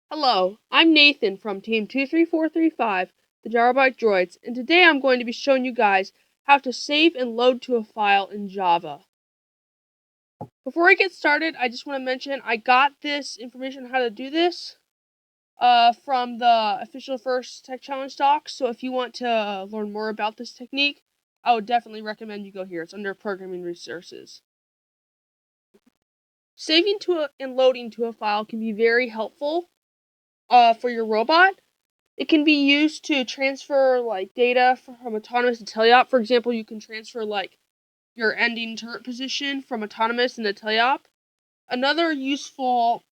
Hello, I'm Nathan from Team 23435, the Gyrobotic Droids, and today I'm going to be showing you guys how to save and load to a file in Java. Before I get started, I just want to mention I got this information on how to do this from the official First Tech Challenge docs, so if you want to learn more about this technique, I would definitely recommend you go here. It's under Programming Resources. Saving to and loading to a file can be very helpful for your robot. It can be used to transfer data from autonomous to teleop. For example, you can transfer your ending turret position from autonomous into teleop. Another useful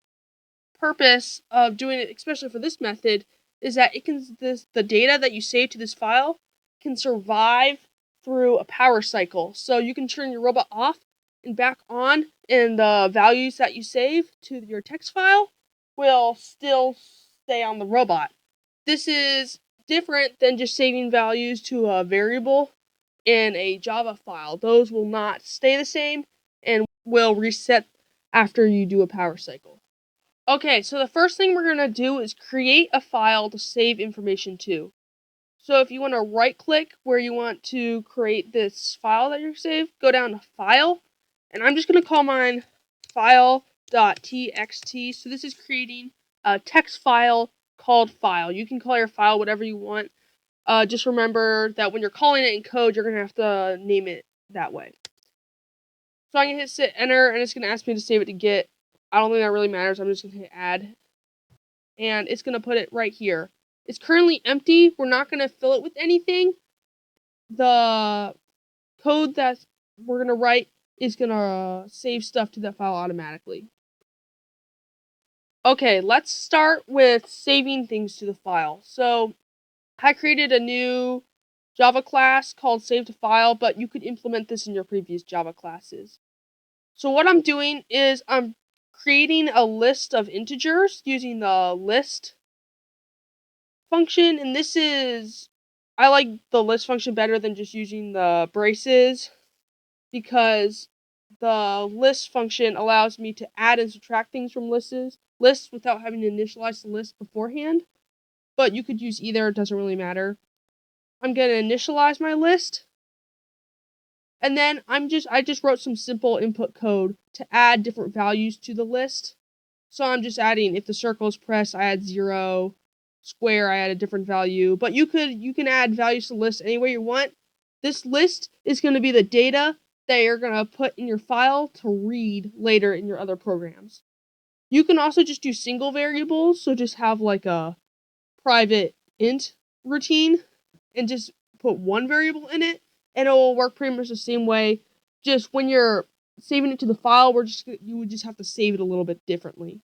purpose of doing it, especially for this method, is that the data that you save to this file can survive through a power cycle. So you can turn your robot off and back on, and the values that you save to your text file will still stay on the robot. This is different than just saving values to a variable in a Java file. Those will not stay the same and will reset after you do a power cycle. Okay, so the first thing we're going to do is create a file to save information to. So if you want to right click where you want to create this file that you're saved, go down to File, and I'm just going to call mine file.txt. So this is creating a text file called file. You can call your file whatever you want. Just remember that when you're calling it in code, you're going to have to name it that way. So I'm going to hit enter, and it's going to ask me to save it to Git. I don't think that really matters. I'm just going to hit add, and it's going to put it right here. It's currently empty. We're not going to fill it with anything. The code that we're going to write is going to save stuff to that file automatically. Okay, let's start with saving things to the file. So I created a new Java class called save to file, but you could implement this in your previous Java classes. So what I'm doing is I'm creating a list of integers using the list function, and I like the list function better than just using the braces, because the list function allows me to add and subtract things from lists without having to initialize the list beforehand. But you could use either, it doesn't really matter. I'm going to initialize my list, and then I just wrote some simple input code to add different values to the list. So I'm just adding, if the circle is pressed, I add 0. Square, I add a different value. But you can add values to the list any way you want. This list is going to be the data that you're going to put in your file to read later in your other programs. You can also just do single variables, so just have like a private int routine and just put one variable in it, and it will work pretty much the same way. Just when you're saving it to the file, you would just have to save it a little bit differently.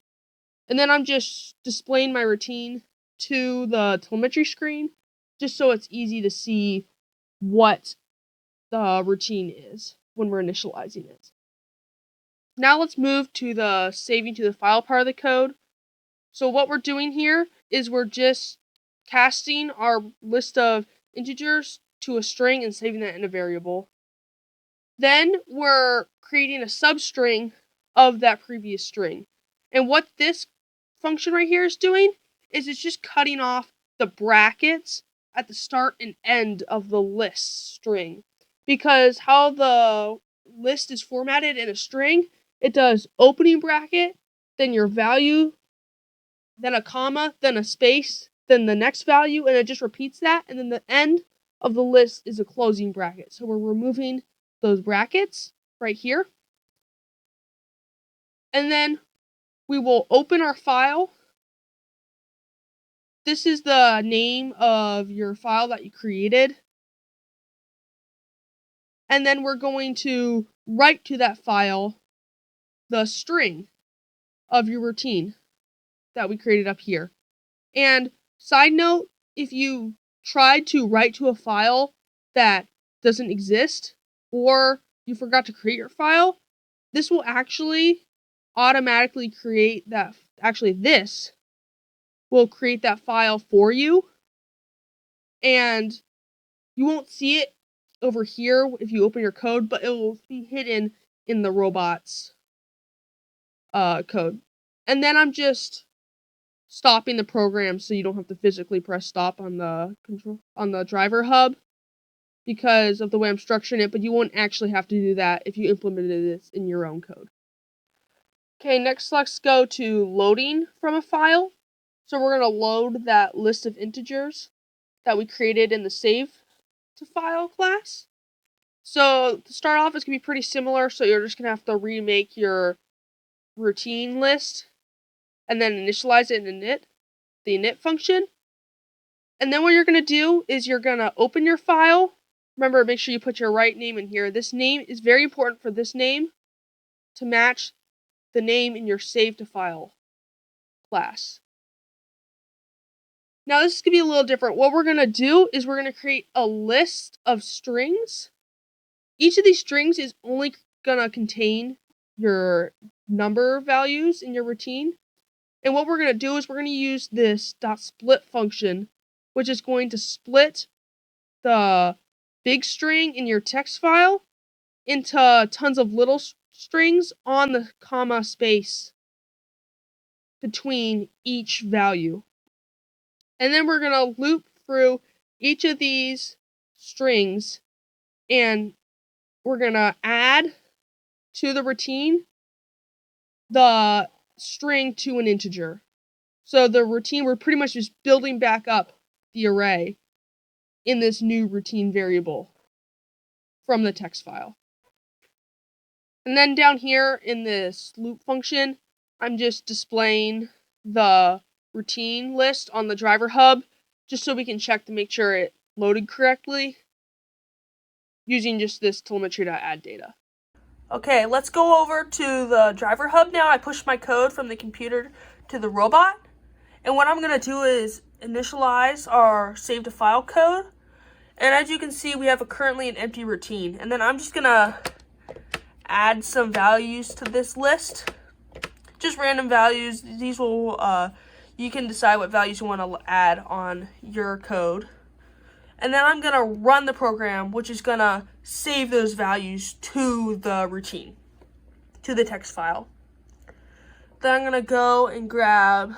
And then I'm just displaying my routine to the telemetry screen, just so it's easy to see what the routine is when we're initializing it. Now let's move to the saving to the file part of the code. So what we're doing here is we're just casting our list of integers to a string and saving that in a variable. Then we're creating a substring of that previous string. And what this function right here is doing is it's just cutting off the brackets at the start and end of the list string. Because how the list is formatted in a string, it does opening bracket, then your value, then a comma, then a space, then the next value, and it just repeats that, and then the end of the list is a closing bracket. So we're removing those brackets right here. And then we will open our file. This is the name of your file that you created. And then we're going to write to that file the string of your routine that we created up here. And side note, if you tried to write to a file that doesn't exist, or you forgot to create your file, this will actually automatically create that. Actually, this will create that file for you, and you won't see it over here if you open your code, but it will be hidden in the robot's code. And then I'm just stopping the program so you don't have to physically press stop on the driver hub because of the way I'm structuring it, but you won't actually have to do that if you implemented this in your own code. Okay, next let's go to loading from a file. So we're going to load that list of integers that we created in the save to file class. So to start off, it's going to be pretty similar, so you're just going to have to remake your routine list and then initialize it in the init function. And then what you're going to do is you're going to open your file. Remember, make sure you put your right name in here. This name is very important for this name to match the name in your save to file class. Now this is going to be a little different. What we're going to do is we're going to create a list of strings. Each of these strings is only going to contain your number values in your routine. And what we're going to do is we're going to use this .split function, which is going to split the big string in your text file into tons of little strings on the comma space between each value. And then we're going to loop through each of these strings and we're going to add to the routine the string to an integer. So the routine, we're pretty much just building back up the array in this new routine variable from the text file. And then down here in this loop function, I'm just displaying the routine list on the driver hub just so we can check to make sure it loaded correctly using just this telemetry.add data. Okay, let's go over to the driver hub now. I pushed my code from the computer to the robot. And what I'm going to do is initialize our save to file code. And as you can see, we have currently an empty routine. And then I'm just going to add some values to this list. Just random values. These will, you can decide what values you want to add on your code. And then I'm going to run the program, which is going to save those values to the routine, to the text file. Then I'm going to go and grab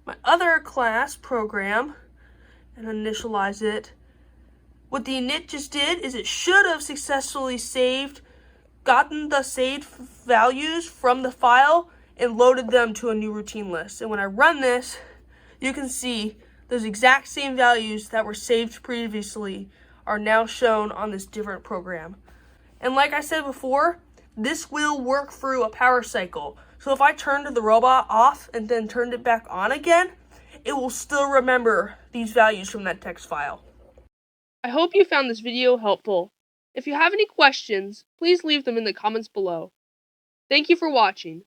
my other class program and initialize it. What the init just did is it should have successfully gotten the saved values from the file and loaded them to a new routine list. And when I run this, you can see those exact same values that were saved previously are now shown on this different program. And like I said before, this will work through a power cycle. So if I turned the robot off and then turned it back on again, it will still remember these values from that text file. I hope you found this video helpful. If you have any questions, please leave them in the comments below. Thank you for watching.